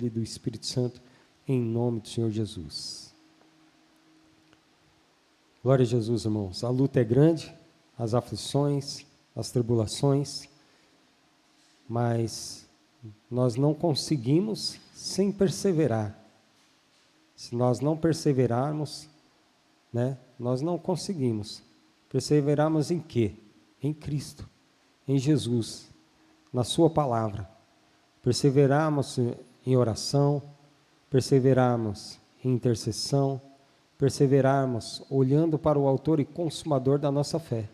e do Espírito Santo, em nome do Senhor Jesus. Glória a Jesus, irmãos. A luta é grande, as aflições, as tribulações, mas nós não conseguimos sem perseverar. Se nós não perseverarmos, nós não conseguimos. Perseverarmos em quê? Em Cristo, em Jesus, na sua palavra. Perseverarmos em oração, perseverarmos em intercessão, perseverarmos olhando para o autor e consumador da nossa fé.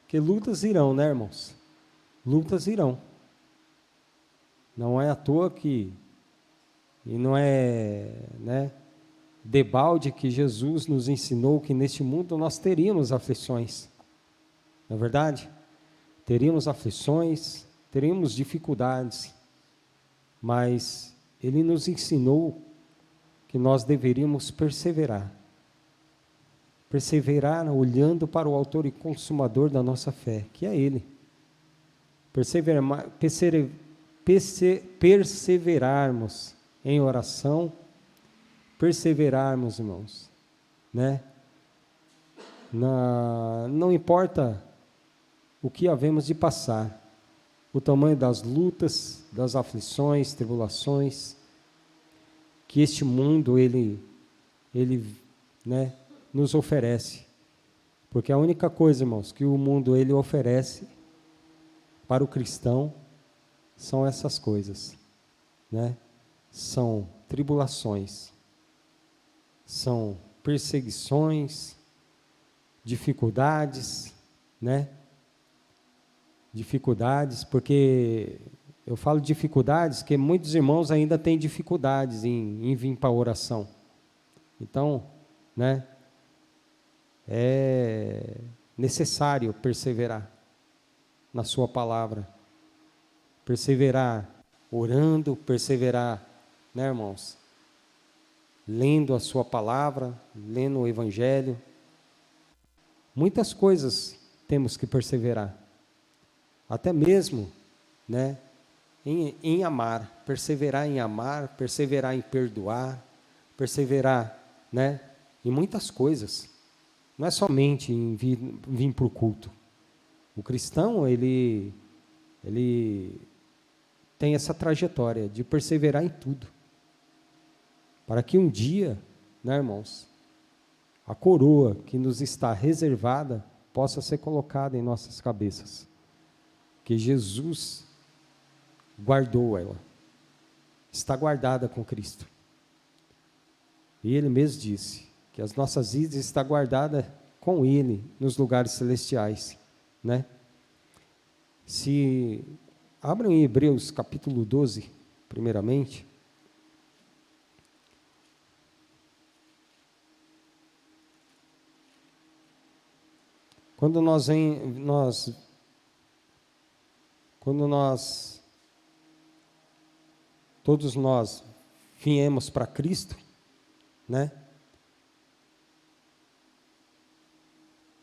Porque lutas irão, irmãos? Lutas irão. Não é à toa que, e não é, debalde que Jesus nos ensinou que neste mundo nós teríamos aflições. Não é verdade? Teríamos aflições, teríamos dificuldades, mas Ele nos ensinou que nós deveríamos perseverar. Perseverar olhando para o autor e consumador da nossa fé, que é Ele. Perseverarmos em oração, perseverarmos, irmãos, não importa o que havemos de passar, o tamanho das lutas, das aflições, tribulações, que este mundo, ele nos oferece. Porque a única coisa, irmãos, que o mundo, ele oferece para o cristão, são essas coisas, São tribulações, são perseguições, dificuldades, Dificuldades, porque eu falo dificuldades, porque muitos irmãos ainda têm dificuldades em vir para a oração. Então, é necessário perseverar na sua palavra. Perseverar orando, perseverar, irmãos? Lendo a sua palavra, lendo o Evangelho. Muitas coisas temos que perseverar. Até mesmo, em amar, perseverar em perdoar, perseverar, em muitas coisas. Não é somente em vir para o culto. O cristão, ele tem essa trajetória de perseverar em tudo. Para que um dia, irmãos, a coroa que nos está reservada possa ser colocada em nossas cabeças. Que Jesus guardou ela, está guardada com Cristo. E Ele mesmo disse que as nossas vidas estão guardadas com Ele nos lugares celestiais, Se abram em Hebreus capítulo 12, primeiramente. Quando todos nós viemos para Cristo,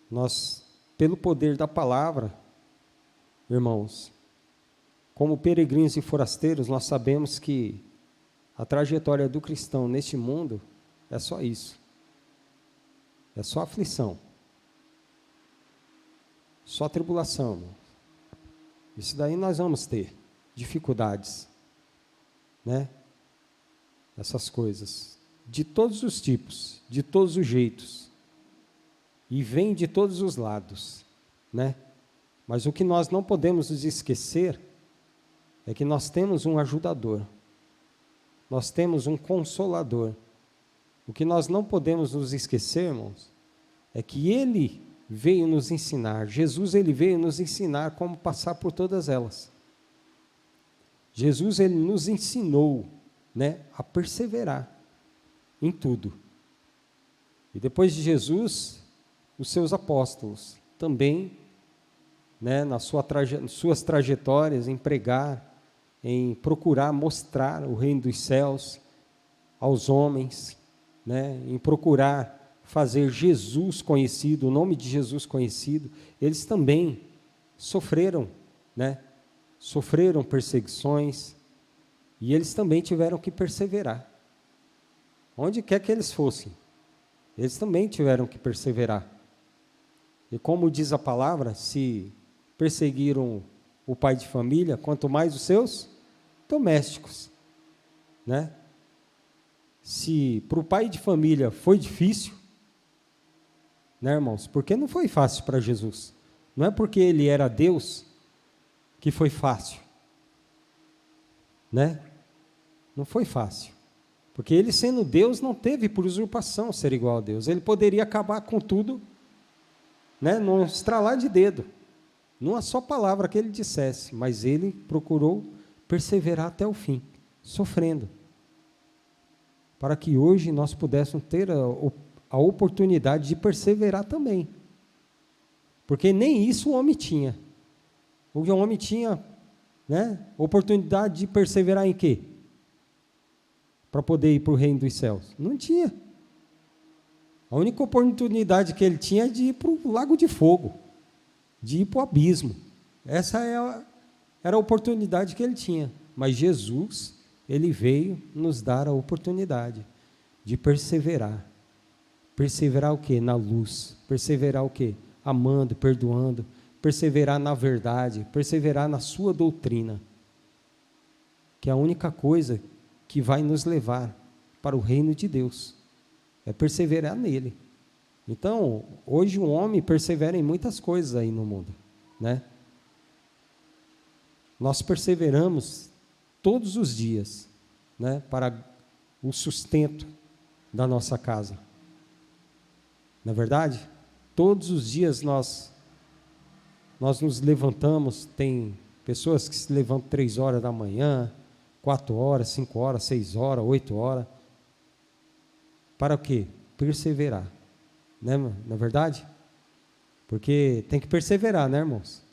nós, pelo poder da palavra, irmãos, como peregrinos e forasteiros, nós sabemos que a trajetória do cristão neste mundo é só isso, é só aflição, só tribulação, irmão. Isso daí nós vamos ter dificuldades, essas coisas, de todos os tipos, de todos os jeitos, e vem de todos os lados, Mas o que nós não podemos nos esquecer é que nós temos um ajudador, nós temos um consolador. O que nós não podemos nos esquecer, irmãos, é que Ele veio nos ensinar, Jesus, Ele veio nos ensinar como passar por todas elas. Jesus, Ele nos ensinou, a perseverar em tudo. E depois de Jesus, os seus apóstolos também, nas suas trajetórias, em pregar, em procurar mostrar o reino dos céus aos homens, em procurar fazer Jesus conhecido, o nome de Jesus conhecido. Eles também sofreram, sofreram perseguições, E eles também tiveram que perseverar. Onde quer que eles fossem, eles também tiveram que perseverar. E como diz a palavra, se perseguiram o pai de família, quanto mais os seus domésticos, né? Se para o pai de família foi difícil, né, irmãos? Porque não foi fácil para Jesus. Não é porque ele era Deus que foi fácil, né? Não foi fácil. Porque ele, sendo Deus, não teve por usurpação ser igual a Deus. Ele poderia acabar com tudo, né, num estralar de dedo, numa só palavra que ele dissesse, mas ele procurou perseverar até o fim, sofrendo, para que hoje nós pudéssemos ter a oportunidade de perseverar também. Porque nem isso o homem tinha. O homem tinha, né, oportunidade de perseverar em quê? Para poder ir para o reino dos céus. Não tinha. A única oportunidade que ele tinha é de ir para o lago de fogo, de ir para o abismo. Essa era a oportunidade que ele tinha. Mas Jesus, ele veio nos dar a oportunidade de perseverar. Perseverar o quê? Na luz. Perseverar o quê? Amando, perdoando. Perseverar na verdade. Perseverar na sua doutrina. Que é a única coisa que vai nos levar para o reino de Deus. É perseverar nele. Então, hoje o homem persevera em muitas coisas aí no mundo, né? Nós perseveramos todos os dias, né, para o sustento da nossa casa. Não é verdade? Todos os dias nós nos levantamos, tem pessoas que se levantam 3 horas da manhã, 4 horas, 5 horas, 6 horas, 8 horas. Para o quê? Perseverar. Né, não é verdade? Porque tem que perseverar, né, irmãos?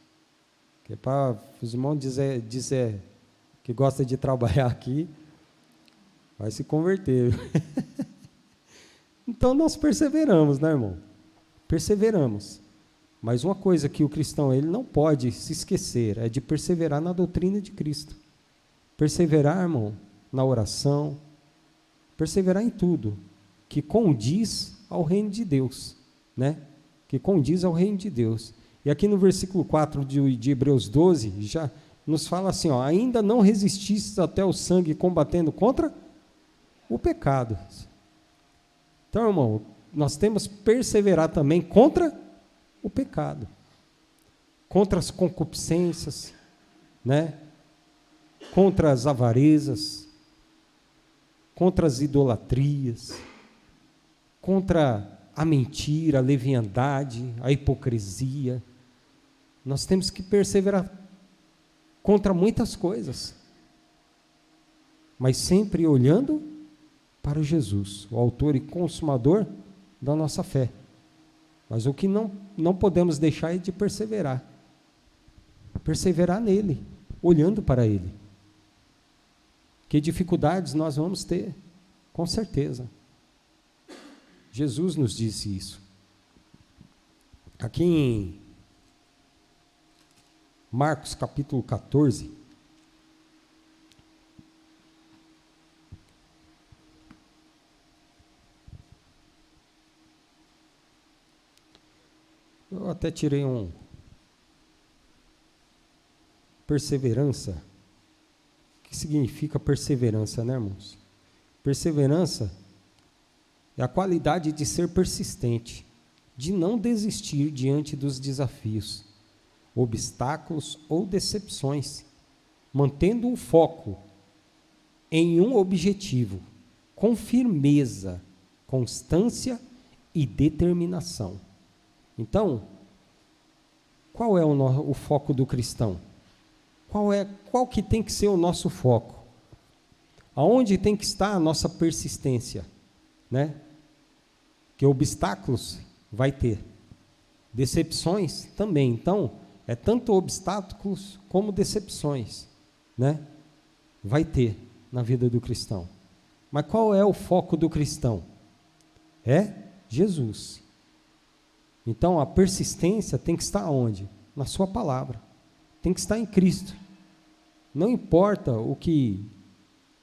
Que para os irmãos dizer que gosta de trabalhar aqui, vai se converter. Então nós perseveramos, né, irmão? Perseveramos. Mas uma coisa que o cristão ele não pode se esquecer é de perseverar na doutrina de Cristo. Perseverar, irmão, na oração, perseverar em tudo que condiz ao reino de Deus, né? Que condiz ao reino de Deus. E aqui no versículo 4 de Hebreus 12, já nos fala assim, ó, ainda não resististes até o sangue combatendo contra o pecado. Então, irmão, nós temos que perseverar também contra o pecado, contra as concupiscências, né? Contra as avarezas, contra as idolatrias, contra a mentira, a leviandade, a hipocrisia. Nós temos que perseverar contra muitas coisas, mas sempre olhando para Jesus, o autor e consumador da nossa fé. Mas o que não podemos deixar é de perseverar. Perseverar nele, olhando para ele. Que dificuldades nós vamos ter, com certeza. Jesus nos disse isso. Aqui em Marcos capítulo 14, eu até tirei perseverança. O que significa perseverança, né, irmãos? Perseverança é a qualidade de ser persistente, de não desistir diante dos desafios, obstáculos ou decepções, mantendo o foco em um objetivo, com firmeza, constância e determinação. Então, qual é o foco do cristão? Qual que tem que ser o nosso foco? Aonde tem que estar a nossa persistência? Né? Que obstáculos vai ter, decepções também. Então, é tanto obstáculos como decepções, né? Vai ter na vida do cristão. Mas qual é o foco do cristão? É Jesus. Então, a persistência tem que estar onde? Na sua palavra. Tem que estar em Cristo. Não importa o que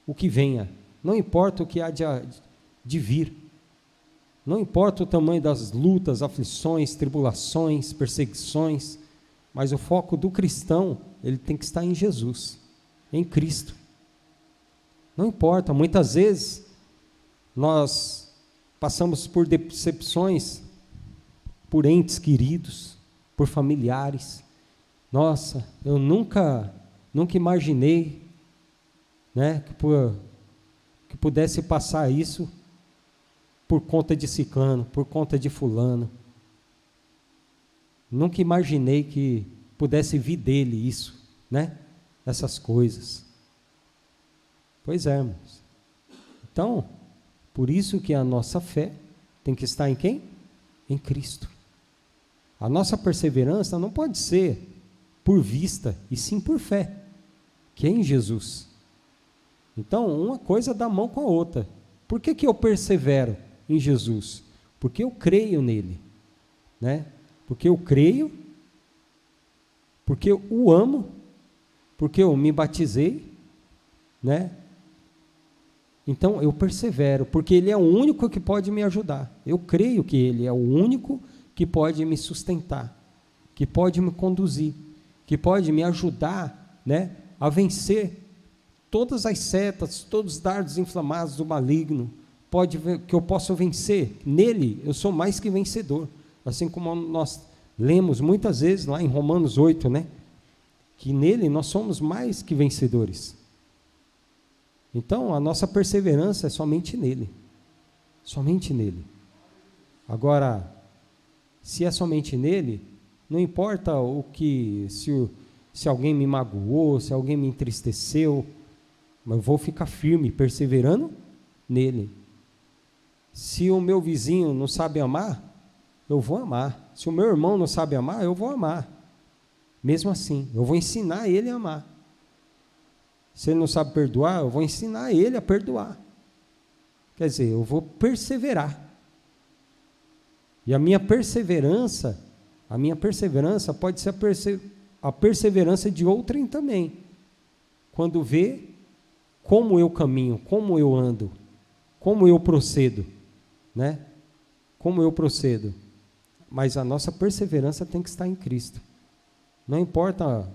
o que venha, não importa o que há de vir, não importa o tamanho das lutas, aflições, tribulações, perseguições, mas o foco do cristão, ele tem que estar em Jesus, em Cristo. Não importa, muitas vezes nós passamos por decepções, por entes queridos, por familiares. Nossa, eu nunca imaginei, né, que pudesse passar isso por conta de ciclano, por conta de fulano. Nunca imaginei que pudesse vir dele isso, né? Essas coisas. Pois é, irmãos. Então, por isso que a nossa fé tem que estar em quem? Em Cristo. A nossa perseverança não pode ser por vista, e sim por fé, que é em Jesus. Então, uma coisa dá mão com a outra. Por que eu persevero em Jesus? Porque eu creio nele, né? Porque eu creio, porque eu o amo, porque eu me batizei, né? Então eu persevero, porque ele é o único que pode me ajudar. Eu creio que ele é o único que pode me sustentar, que pode me conduzir, que pode me ajudar, né, a vencer todas as setas, todos os dardos inflamados do maligno. Que eu possa vencer. Nele eu sou mais que vencedor. Assim como nós lemos muitas vezes lá em Romanos 8, né? Que nele nós somos mais que vencedores. Então, a nossa perseverança é somente nele. Somente nele. Agora, se é somente nele, não importa se alguém me magoou, se alguém me entristeceu, mas eu vou ficar firme, perseverando nele. Se o meu vizinho não sabe amar, eu vou amar. Se o meu irmão não sabe amar, eu vou amar. Mesmo assim, eu vou ensinar ele a amar. Se ele não sabe perdoar, eu vou ensinar ele a perdoar. Quer dizer, eu vou perseverar. E a minha perseverança pode ser a perseverança de outrem também. Quando vê como eu caminho, como eu ando, como eu procedo, né? Como eu procedo. Mas a nossa perseverança tem que estar em Cristo. Não importa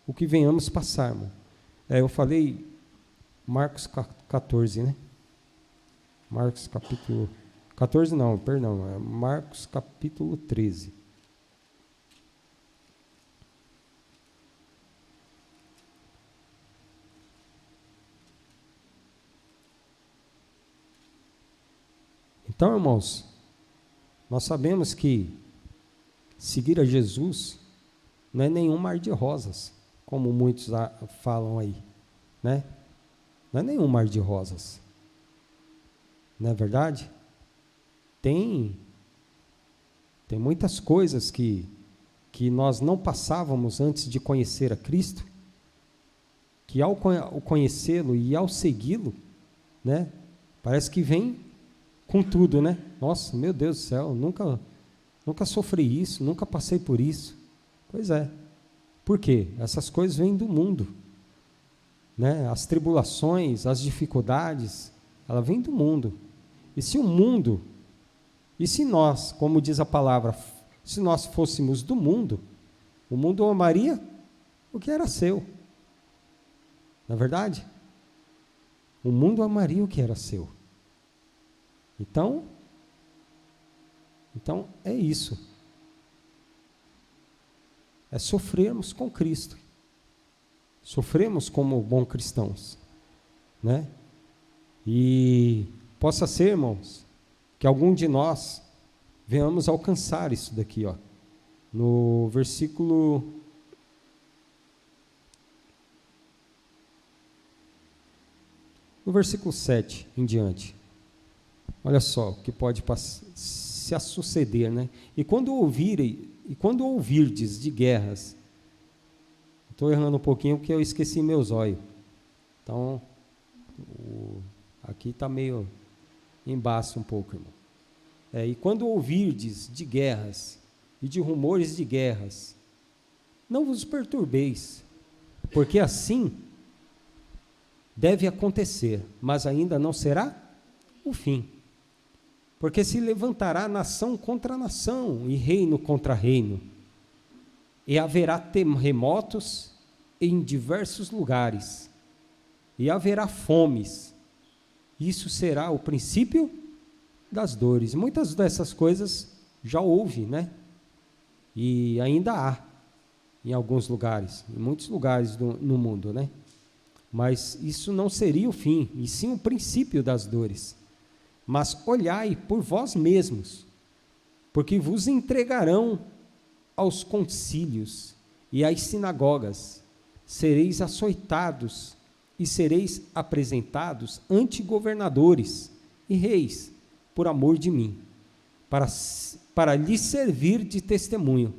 o que venhamos passar, irmão. Eu falei Marcos 14, né? Marcos capítulo 14 não, perdão, é Marcos capítulo 13. Então, irmãos, nós sabemos que seguir a Jesus não é nenhum mar de rosas, como muitos falam aí, né? Não é nenhum mar de rosas. Não é verdade? Tem muitas coisas que nós não passávamos antes de conhecer a Cristo, que ao conhecê-lo e ao segui-lo, né? Parece que vem com tudo, né? Nossa, meu Deus do céu, nunca sofri isso, nunca passei por isso. Pois é. Por quê? Essas coisas vêm do mundo, né? As tribulações, as dificuldades, ela vem do mundo. E se nós, como diz a palavra, se nós fôssemos do mundo, o mundo amaria o que era seu. Não é verdade? O mundo amaria o que era seu. Então é isso. É sofrermos com Cristo. Sofremos como bons cristãos, né? E possa ser, irmãos, que algum de nós venhamos alcançar isso daqui, ó. No versículo 7 em diante. Olha só o que pode se suceder, né? E quando ouvirdes de guerras, estou errando um pouquinho porque eu esqueci meus olhos. Então, aqui está meio embaixo um pouco, irmão. E quando ouvirdes de guerras e de rumores de guerras, não vos perturbeis, porque assim deve acontecer, mas ainda não será o fim. Porque se levantará nação contra nação e reino contra reino, e haverá terremotos em diversos lugares, e haverá fomes. Isso será o princípio das dores. Muitas dessas coisas já houve, né? E ainda há em alguns lugares, em muitos lugares no mundo, né? Mas isso não seria o fim, e sim o princípio das dores. Mas olhai por vós mesmos, porque vos entregarão aos concílios e às sinagogas, sereis açoitados e sereis apresentados ante governadores e reis, por amor de mim, para lhes servir de testemunho.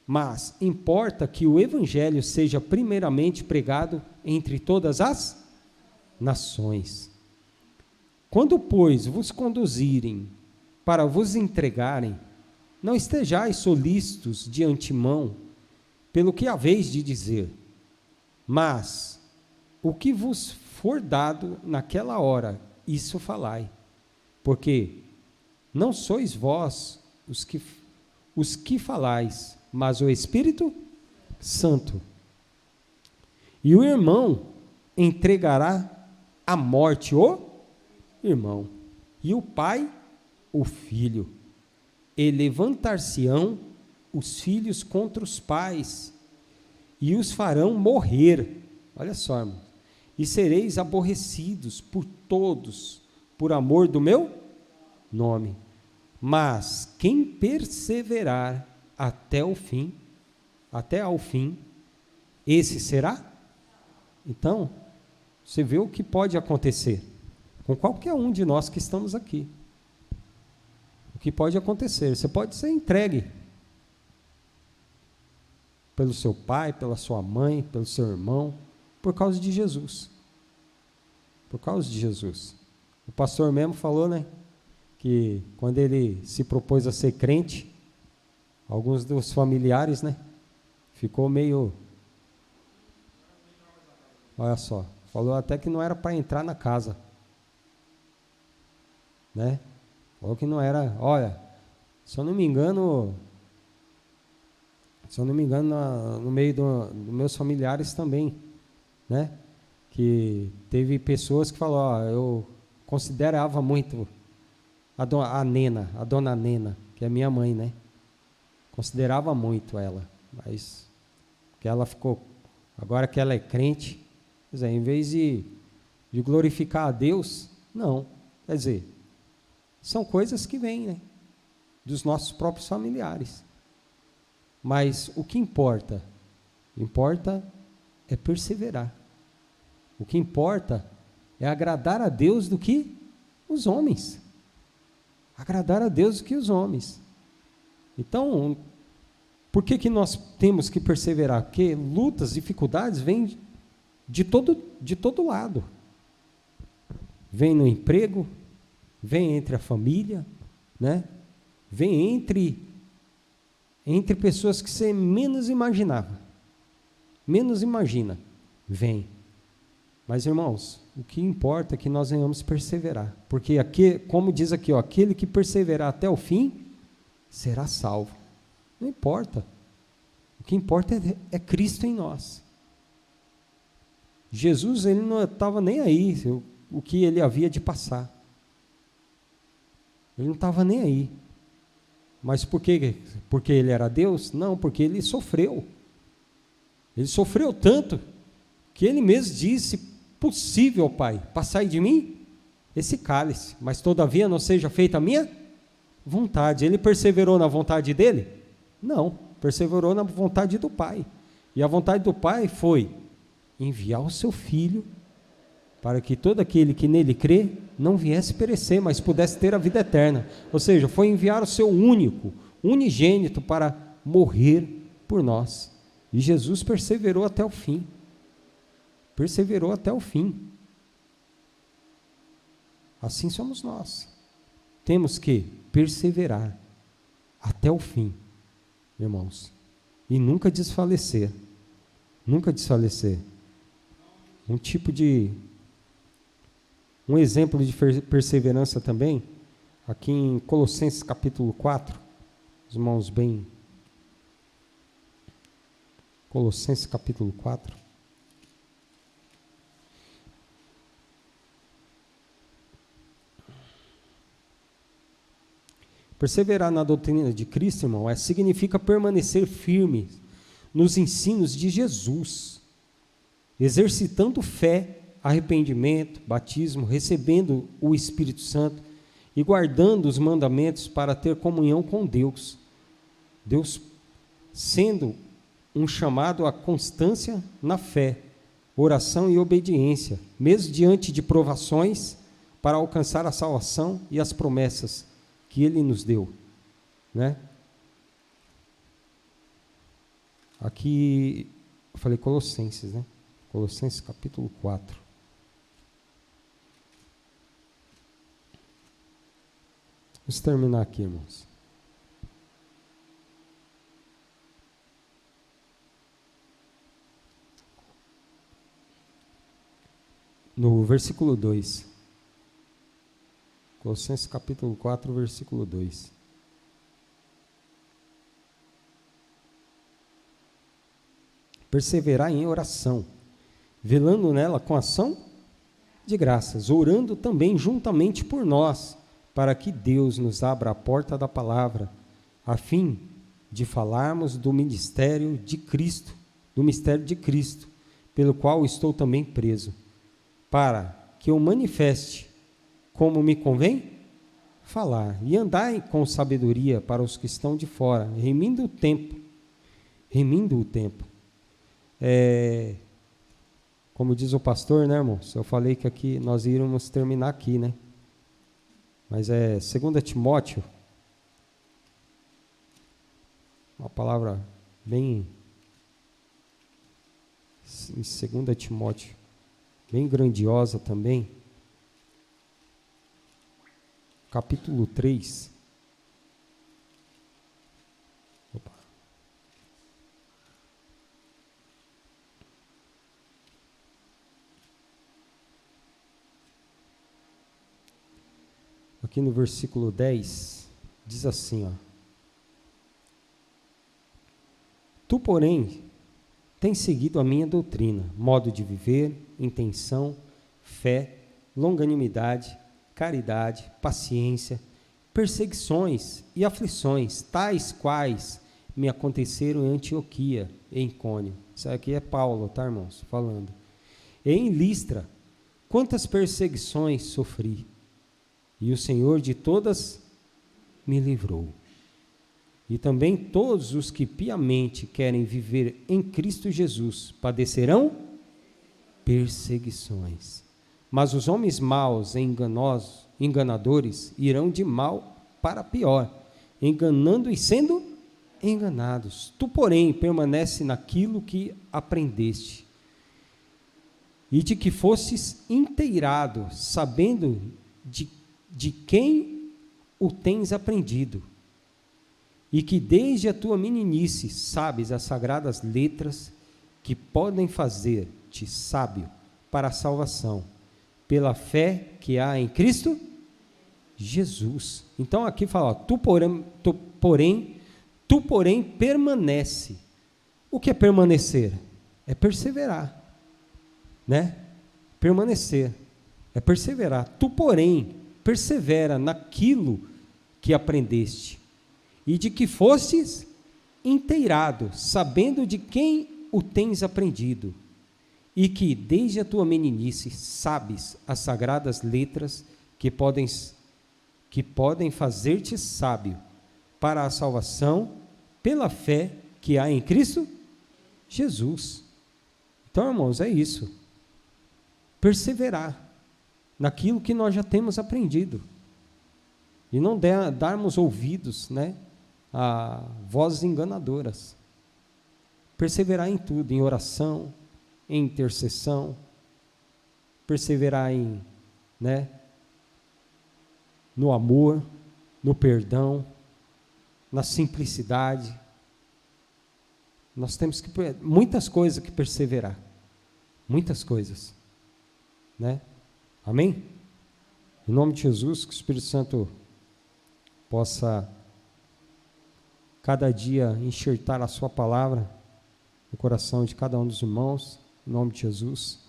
Mas importa que o evangelho seja primeiramente pregado entre todas as nações. Quando, pois, vos conduzirem para vos entregarem, não estejais solícitos de antemão pelo que haveis de dizer, mas o que vos for dado naquela hora, isso falai, porque não sois vós os que falais, mas o Espírito Santo. E o irmão entregará à morte o irmão, e o pai o filho, e levantar-se-ão os filhos contra os pais, e os farão morrer. Olha só, irmão. E sereis aborrecidos por todos, por amor do meu nome. Mas quem perseverar até ao fim, esse será? Então, você vê o que pode acontecer com qualquer um de nós que estamos aqui. O que pode acontecer? Você pode ser entregue pelo seu pai, pela sua mãe, pelo seu irmão, por causa de Jesus. Por causa de Jesus. O pastor mesmo falou, né, que quando ele se propôs a ser crente, alguns dos familiares, né, ficou meio, olha só, falou até que não era para entrar na casa, né? Falou que não era, olha, se eu não me engano, no meio dos meus familiares também, né? Que teve pessoas que falaram, eu considerava muito a dona Nena, que é minha mãe, né? Considerava muito ela, mas que ela ficou, agora que ela é crente, quer dizer, em vez de glorificar a Deus, não, quer dizer, são coisas que vêm, né, dos nossos próprios familiares. Mas o que importa é perseverar. O que importa é agradar a Deus do que os homens. Agradar a Deus do que os homens. Então, por que nós temos que perseverar? Porque lutas, dificuldades vêm de todo lado. Vem no emprego, vem entre a família, né? Vem entre pessoas que você menos imaginava. Menos imagina. Vem. Mas, irmãos, o que importa é que nós venhamos perseverar. Porque, como diz aqui, aquele que perseverar até o fim, será salvo. Não importa. O que importa é Cristo em nós. Jesus, ele não estava nem aí o que ele havia de passar. Ele não estava nem aí. Mas por quê? Porque ele era Deus? Não, porque ele sofreu. Ele sofreu tanto que ele mesmo disse, possível, Pai, passai de mim esse cálice, mas todavia não seja feita a minha vontade. Ele perseverou na vontade dele? Não, perseverou na vontade do Pai. E a vontade do Pai foi enviar o seu Filho para que todo aquele que nele crê não viesse perecer, mas pudesse ter a vida eterna. Ou seja, foi enviar o seu unigênito para morrer por nós. E Jesus perseverou até o fim. Perseverou até o fim. Assim somos nós. Temos que perseverar até o fim, irmãos. E nunca desfalecer. Nunca desfalecer. um exemplo de perseverança também, aqui em Colossenses capítulo 4, os irmãos bem, Colossenses capítulo 4, perseverar na doutrina de Cristo, irmão, significa permanecer firme nos ensinos de Jesus, exercitando fé, arrependimento, batismo, recebendo o Espírito Santo e guardando os mandamentos para ter comunhão com Deus. Deus sendo um chamado à constância na fé, oração e obediência, mesmo diante de provações, para alcançar a salvação e as promessas que Ele nos deu, né? Aqui, eu falei Colossenses, né? Colossenses capítulo 4. Vamos terminar aqui, irmãos. No versículo 2. Colossenses capítulo 4, versículo 2. Perseverar em oração, velando nela com ação de graças, orando também juntamente por nós, para que Deus nos abra a porta da palavra, a fim de falarmos do mistério de Cristo, pelo qual estou também preso, para que eu manifeste como me convém falar, e andai com sabedoria para os que estão de fora, remindo o tempo. Como diz o pastor, né, irmãos? Eu falei que aqui nós iríamos terminar aqui, né? Mas 2 Timóteo, uma palavra bem, em 2 Timóteo, bem grandiosa também, capítulo 3. Opa. Aqui no versículo 10, diz assim, ó: Tu, porém, tens seguido a minha doutrina, modo de viver, intenção, fé, longanimidade, caridade, paciência, perseguições e aflições, tais quais me aconteceram em Antioquia e em Icônio. Isso aqui é Paulo, tá, irmãos? Falando. E em Listra, quantas perseguições sofri, e o Senhor de todas me livrou. E também todos os que piamente querem viver em Cristo Jesus padecerão perseguições. Mas os homens maus e enganadores irão de mal para pior, enganando e sendo enganados. Tu, porém, permanece naquilo que aprendeste, e de que fostes inteirado, sabendo de quem o tens aprendido, e que desde a tua meninice sabes as sagradas letras que podem fazer-te sábio para a salvação, pela fé que há em Cristo Jesus. Então aqui fala, tu porém permanece. O que é permanecer? É perseverar, né? Permanecer é perseverar. Tu, porém, persevera naquilo que aprendeste, e de que fostes inteirado, sabendo de quem o tens aprendido, e que desde a tua meninice sabes as sagradas letras que podem fazer-te sábio para a salvação pela fé que há em Cristo Jesus. Então, irmãos, é isso. Perseverar naquilo que nós já temos aprendido. E não darmos ouvidos, né, a vozes enganadoras. Perseverar em tudo, em oração, em intercessão, perseverar no amor, no perdão, na simplicidade. Nós temos muitas coisas que perseverar, muitas coisas. né? Amém? Em nome de Jesus, que o Espírito Santo possa cada dia enxertar a sua palavra no coração de cada um dos irmãos, em nome de Jesus.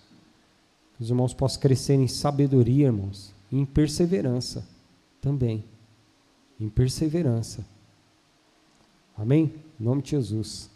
Que os irmãos possam crescer em sabedoria, irmãos, e em perseverança também. Em perseverança. Amém? Em nome de Jesus.